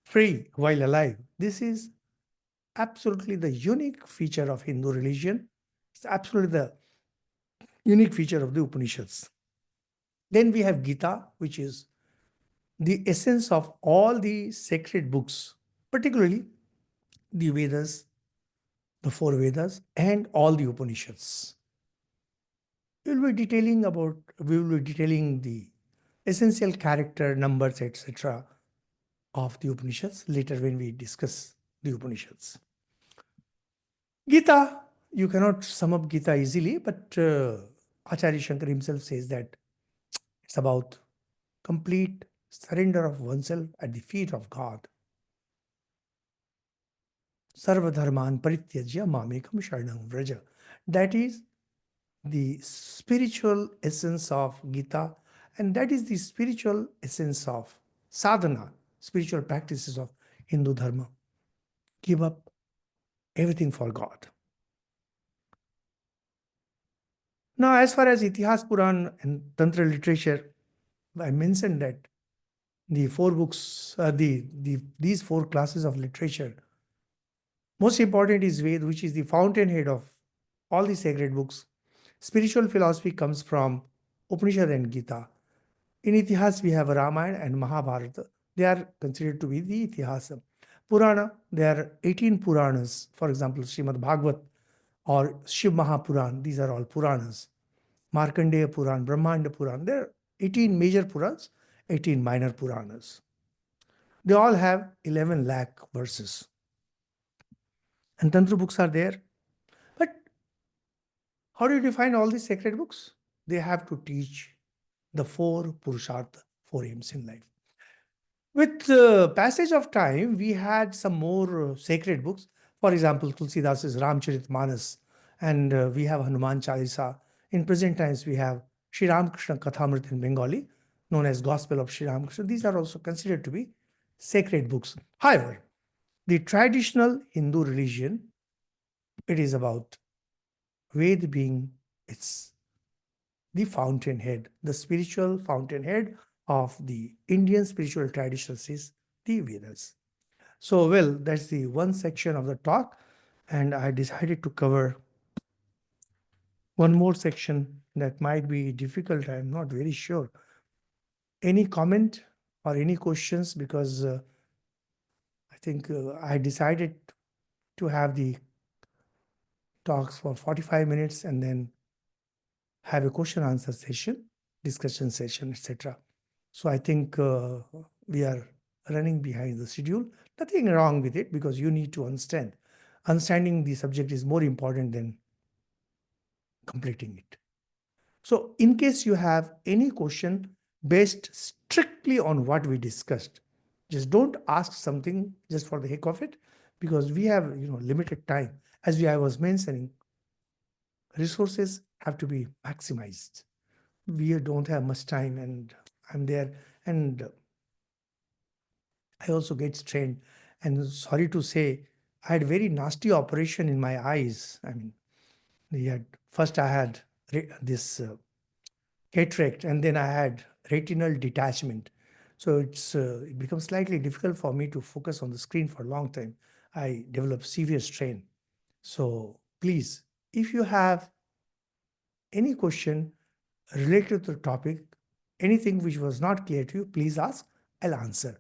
free while alive, this is absolutely the unique feature of Hindu religion. It's absolutely the unique feature of the Upanishads. Then we have Gita, which is the essence of all the sacred books, particularly the Vedas, the four Vedas, and all the Upanishads. We will be detailing the essential character, numbers, etc. of the Upanishads later when we discuss the Upanishads. Gita, you cannot sum up Gita easily, but Acharya Shankar himself says that it's about complete surrender of oneself at the feet of God. Sarvadharman parityajya mamekam sharanam vraja. That is the spiritual essence of Gita, and that is the spiritual essence of sadhana, spiritual practices of Hindu Dharma. Give up everything for God. Now, as far as Itihas Puran and Tantra literature, I mentioned that the four books, these four classes of literature, most important is Ved, which is the fountainhead of all the sacred books. Spiritual philosophy comes from Upanishad and Gita. In Itihas, we have Ramayana and Mahabharata. They are considered to be the Itihasa. Purana, there are 18 Puranas. For example, Srimad Bhagavat or Shiv Mahapuran. These are all Puranas. Markandeya Puran, Brahmanda Puran. There are 18 major Purans, 18 minor Puranas. They all have 11 lakh verses. And Tantra books are there. But how do you define all these sacred books? They have to teach the four Purushartha, four aims in life. With the passage of time, we had some more sacred books. For example, Tulsidas's Ramcharitmanas, and we have Hanuman Chalisa. In present times, we have Sri Ramakrishna Kathamrit in Bengali. known as Gospel of Sri Ramakrishna. These are also considered to be sacred books. However, the traditional Hindu religion, it is about Ved being its the fountainhead, the spiritual fountainhead of the Indian spiritual traditions is the Vedas. So, well, that's the one section of the talk, and I decided to cover one more section that might be difficult. I'm not very sure. Any comment or any questions? Because I think I decided to have the talks for 45 minutes and then have a question answer session, discussion session, etc. So I think we are running behind the schedule. Nothing wrong with it because you need to understand. Understanding the subject is more important than completing it. So in case you have any question based strictly on what we discussed, just don't ask something just for the heck of it, because we have limited time. As I was mentioning, resources have to be maximized. We don't have much time, and I'm there, and I also get strained. And sorry to say, I had very nasty operation in my eyes. I mean, first I had this cataract, and then I had retinal detachment. So it becomes slightly difficult for me to focus on the screen for a long time. I develop severe strain. So please, if you have any question related to the topic, anything which was not clear to you, please ask. I'll answer.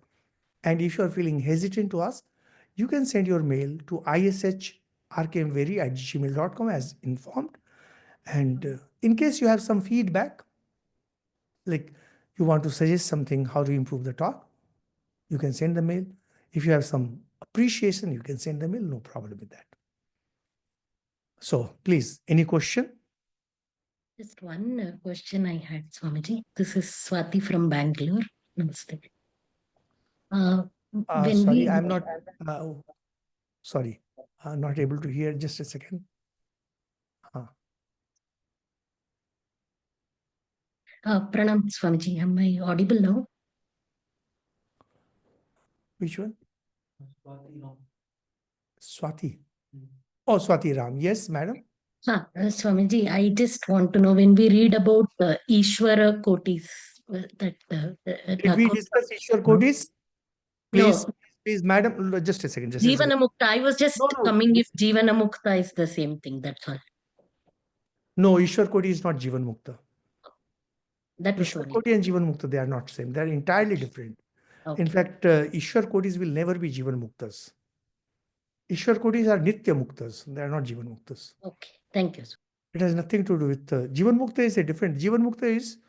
And if you are feeling hesitant to ask, you can send your mail to ishrkmveri@gmail.com as informed. And in case you have some feedback, like you want to suggest something, how to improve the talk, you can send the mail. If you have some appreciation, you can send the mail, no problem with that. So please, any question? Just one question I had, Swamiji. This is Swati from Bangalore. Namaste. When Sorry, we I'm not, sorry, I'm not able to hear. Just a second. Pranam, Swamiji, am I audible now? Which one? Swati. Oh, Swati Ram. Yes, madam. Swamiji, I just want to know, when we read about Ishwara Kotis, that Did we discuss Ishwar Kodis? Please, no, please, madam, just a second. Jivana Mukta. I was just No, no. coming if Jivana Mukta is the same thing. That's all. No, Ishwar Koti is not Jivan Mukta. That was Ishwar only. Koti and Jivan Mukta, they are not same. They are entirely different. Okay. In fact, Ishwar Kotis will never be Jivan Muktas. Ishwar Kotis are Nitya Muktas. They are not Jivan Muktas. Okay. Thank you. It has nothing to do with Jivan Mukta is a different. Jivan Mukta is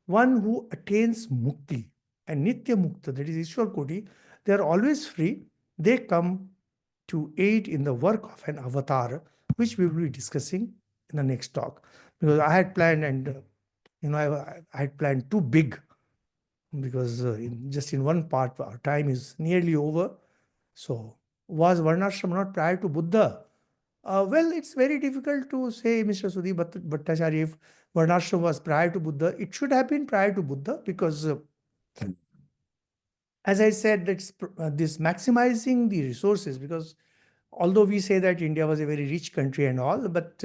one who attains mukti. And Nitya Mukta, that is Ishwar Koti, they are always free. They come to aid in the work of an avatar, which we will be discussing in the next talk. Because I had planned, and I had planned too big, because just in one part our time is nearly over. So was Varnashram not prior to Buddha? Well, it's very difficult to say, Mr. Sudhi Bhattacharya, if Varnashram was prior to Buddha. It should have been prior to Buddha, because as I said, it's this maximizing the resources, because although we say that India was a very rich country and all, but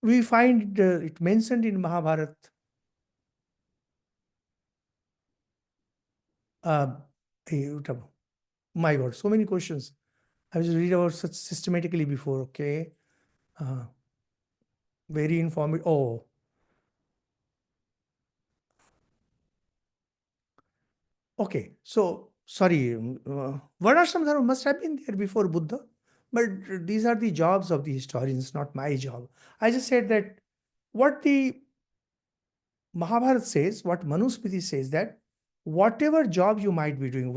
we find it mentioned in Mahabharata. My God, so many questions. I was read about such systematically before. Okay, very informative. Oh, okay. So sorry, Varnashram Dharma must have been there before Buddha, but these are the jobs of the historians, not my job. I just said that what the Mahabharata says, what Manusmriti says, that whatever job you might be doing,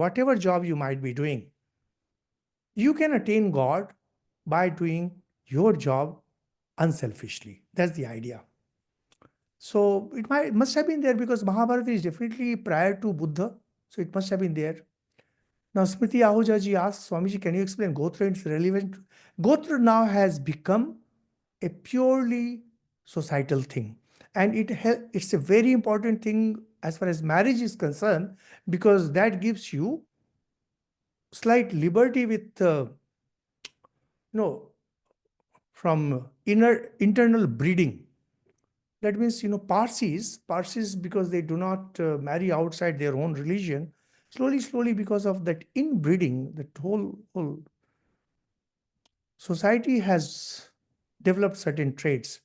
you can attain God by doing your job unselfishly. That's the idea. So it must have been there, because Mahabharata is definitely prior to Buddha. So it must have been there. Now Smriti Ahuja ji asks, Swamiji, can you explain Gotra and its relevant? Gotra now has become a purely societal thing. And it's a very important thing as far as marriage is concerned, because that gives you slight liberty with, no, from internal breeding. That means, Parsis, because they do not marry outside their own religion, slowly, because of that inbreeding, that whole society has developed certain traits,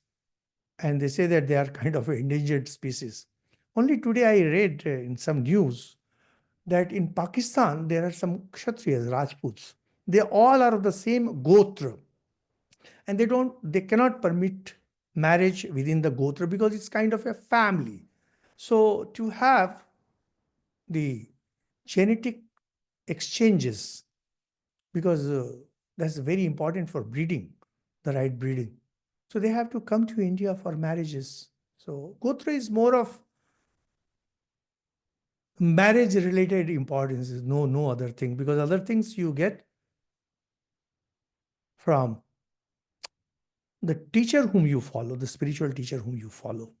and they say that they are kind of an endangered species. Only today I read in some news that in Pakistan there are some Kshatriyas, Rajputs. They all are of the same Gotra, and they cannot permit marriage within the Gotra because it's kind of a family. So to have the genetic exchanges, because that's very important for breeding, the right breeding. So they have to come to India for marriages. So Gotra is more of marriage related importance, no other thing, because other things you get from the teacher whom you follow, the spiritual teacher whom you follow.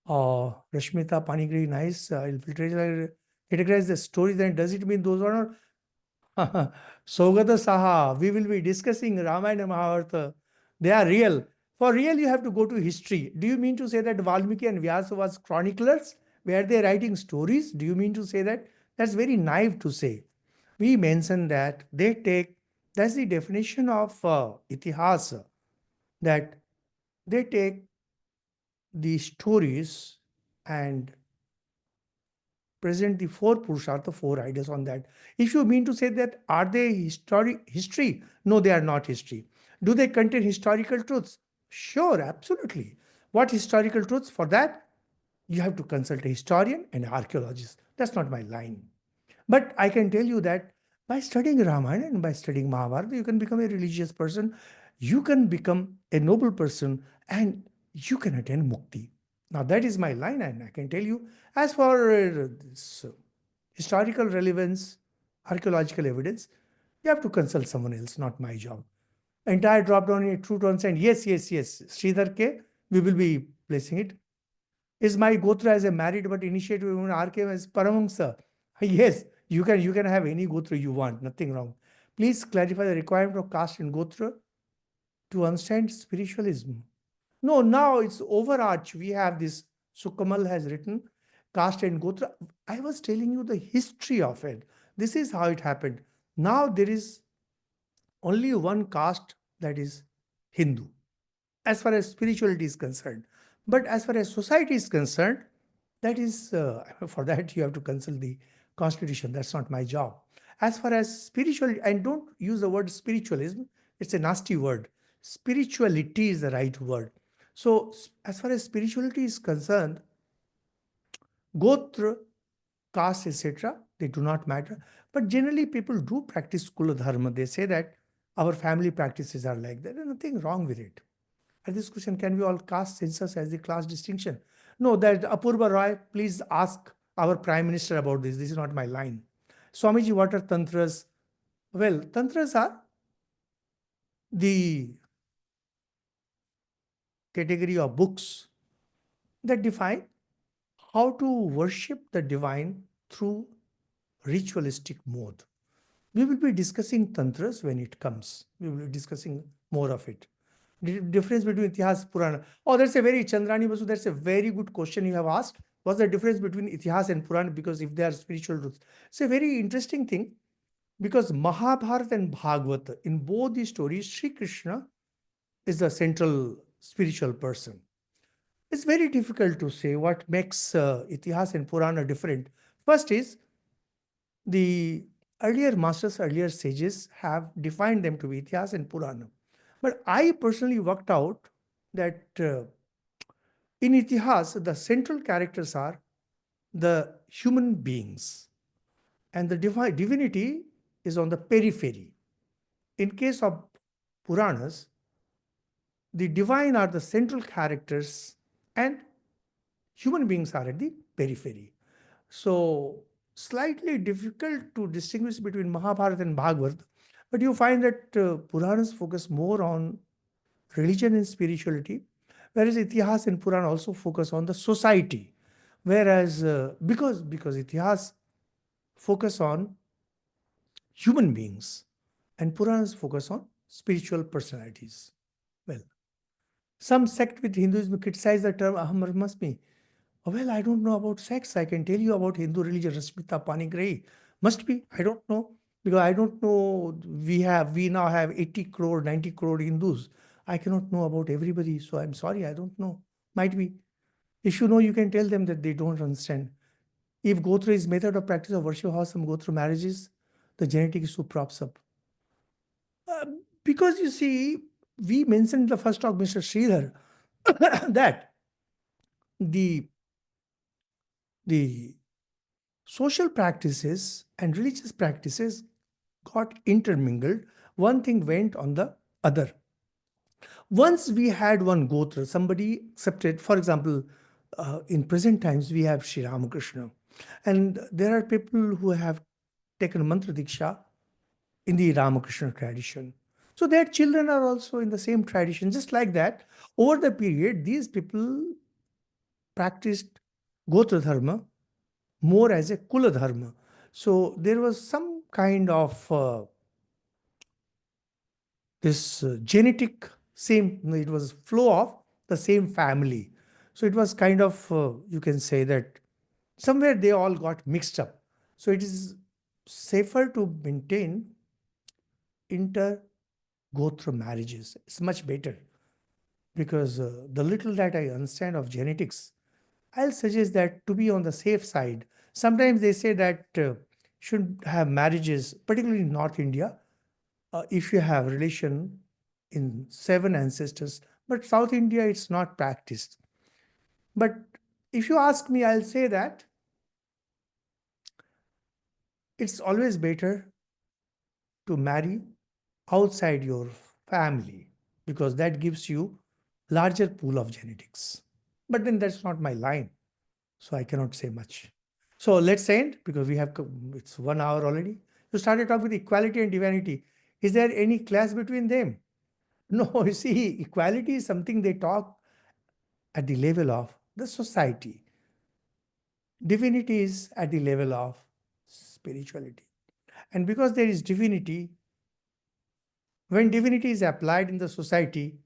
Rashmita Panigree, nice. Categorize the stories, then does it mean those are not? Sogata Saha, we will be discussing Ramayana and Mahabharata. They are real. For real, you have to go to history. Do you mean to say that Valmiki and Vyasa was chroniclers? Were they writing stories? Do you mean to say that? That's very naive to say. We mentioned that that's the definition of itihasa, that they take the stories and present the four purushartha, four ideas on that. If you mean to say that, are they history? No, they are not history. Do they contain historical truths? Sure, absolutely. What historical truths? For that, you have to consult a historian and archaeologist. That's not my line. But I can tell you that by studying Ramayana and by studying Mahabharata, you can become a religious person, you can become a noble person, and you can attain mukti. Now, that is my line, and I can tell you, as for this historical relevance, archaeological evidence, you have to consult someone else, not my job. Entire drop down in true tones, and yes, Sridhar K, we will be placing it. Is my Gotra as a married but initiated woman RKM as Paramamsa? Yes, you can have any Gotra you want, nothing wrong. Please clarify the requirement of caste and Gotra to understand spiritualism. No, now it's overarch. We have this, Sukamal has written, caste and Gotra. I was telling you the history of it. This is how it happened. Now there is only one caste, that is Hindu, as far as spirituality is concerned. But as far as society is concerned, that is, for that you have to consult the constitution. That's not my job. As far as spiritual, and don't use the word spiritualism, it's a nasty word. Spirituality is the right word. So, as far as spirituality is concerned, Gotra, caste, etc., they do not matter. But generally, people do practice Kula Dharma. They say that our family practices are like that. There's nothing wrong with it. And this question, can we all cast census as the class distinction? No, that Apurva Roy, please ask our Prime Minister about this. This is not my line. Swamiji, what are tantras? Well, tantras are the category of books that define how to worship the divine through ritualistic mode. We will be discussing tantras when it comes. We will be discussing more of it. The difference between Itihas Purana. Oh, that's a very Chandrani Basu. That's a very good question you have asked. What's the difference between Itihas and Purana? Because if they are spiritual roots, it's a very interesting thing. Because Mahabharata and Bhagavata, in both these stories, Sri Krishna is the central spiritual person. It's very difficult to say what makes Itihas and Purana different. First is, the earlier masters, earlier sages have defined them to be Itihas and Purana. But I personally worked out that in Itihas, the central characters are the human beings, and the divinity is on the periphery. In case of Puranas, the divine are the central characters, and human beings are at the periphery. So, slightly difficult to distinguish between Mahabharata and Bhagavad, but you find that Puranas focus more on religion and spirituality, whereas Itihas and Puran also focus on the society. Whereas, because Itihas focus on human beings and Puranas focus on spiritual personalities. Well, some sect with Hinduism criticize the term Aham Brahmasmi. Well, I don't know about sex. I can tell you about Hindu religion, Rasmita Panigrahi. Must be. I don't know. Because I don't know. We now have 80 crore, 90 crore Hindus. I cannot know about everybody. So I'm sorry, I don't know. Might be. If you know, you can tell them that they don't understand. If go through his method of practice of worship, how some go through marriages, the genetic issue props up. Because you see, we mentioned in the first talk, Mr. Sridhar, that the the social practices and religious practices got intermingled. One thing went on the other. Once we had one Gotra, somebody accepted, for example, in present times, we have Sri Ramakrishna. And there are people who have taken Mantra Diksha in the Ramakrishna tradition. So their children are also in the same tradition. Just like that, over the period, these people practiced Gotra Dharma more as a Kula Dharma. So there was some kind of this genetic same, it was flow of the same family. So it was kind of, you can say that somewhere they all got mixed up. So it is safer to maintain inter Gotra marriages. It's much better because the little that I understand of genetics, I'll suggest that to be on the safe side. Sometimes they say that should have marriages, particularly in North India, if you have relation in 7 ancestors, but South India it's not practiced. But if you ask me, I'll say that it's always better to marry outside your family because that gives you larger pool of genetics. But then that's not my line, so I cannot say much. So let's end because it's 1 hour already. You started talking with equality and divinity. Is there any clash between them? No, you see, equality is something they talk at the level of the society. Divinity is at the level of spirituality. And because there is divinity, when divinity is applied in the society,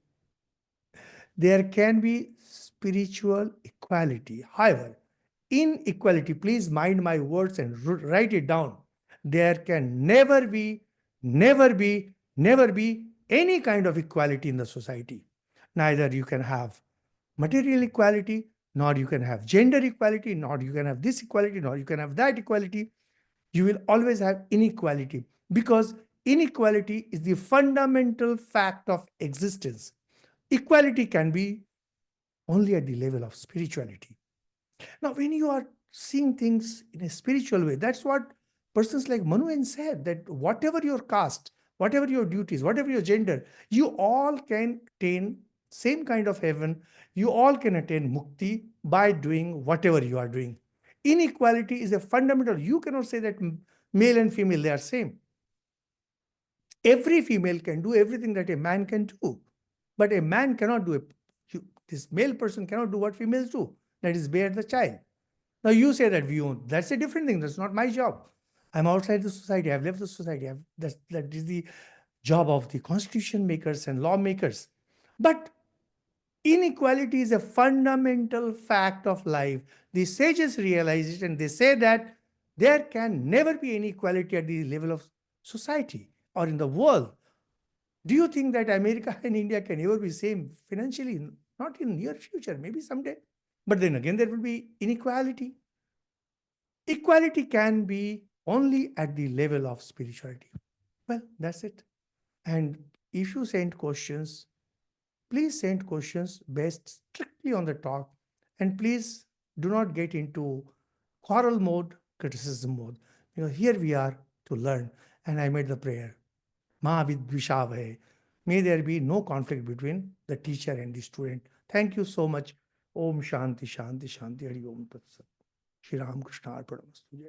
there can be spiritual equality. However, inequality, please mind my words and write it down. There can never be, never be any kind of equality in the society. Neither you can have material equality, nor you can have gender equality, nor you can have this equality, nor you can have that equality. You will always have inequality because inequality is the fundamental fact of existence. Equality can be only at the level of spirituality. Now, when you are seeing things in a spiritual way, that's what persons like Manu said, that whatever your caste, whatever your duties, whatever your gender, you all can attain same kind of heaven. You all can attain mukti by doing whatever you are doing. Inequality is a fundamental. You cannot say that male and female, they are same. Every female can do everything that a man can do. But a man cannot do it. This male person cannot do what females do. That is bear the child. Now you say that we own. That's a different thing. That's not my job. I'm outside the society. I've left the society. That is the job of the constitution makers and lawmakers. But inequality is a fundamental fact of life. The sages realize it and they say that there can never be inequality at the level of society or in the world. Do you think that America and India can ever be same financially? Not in near future, maybe someday. But then again, there will be inequality. Equality can be only at the level of spirituality. Well, that's it. And if you send questions, please send questions based strictly on the talk. And please do not get into quarrel mode, criticism mode. Here we are to learn. And I made the prayer. Mahavidvishavahe. May there be no conflict between the teacher and the student. Thank you so much. Om Shanti Shanti Shanti Hari Om Tat Sat. Shri Ram Krishna Arpanamastu.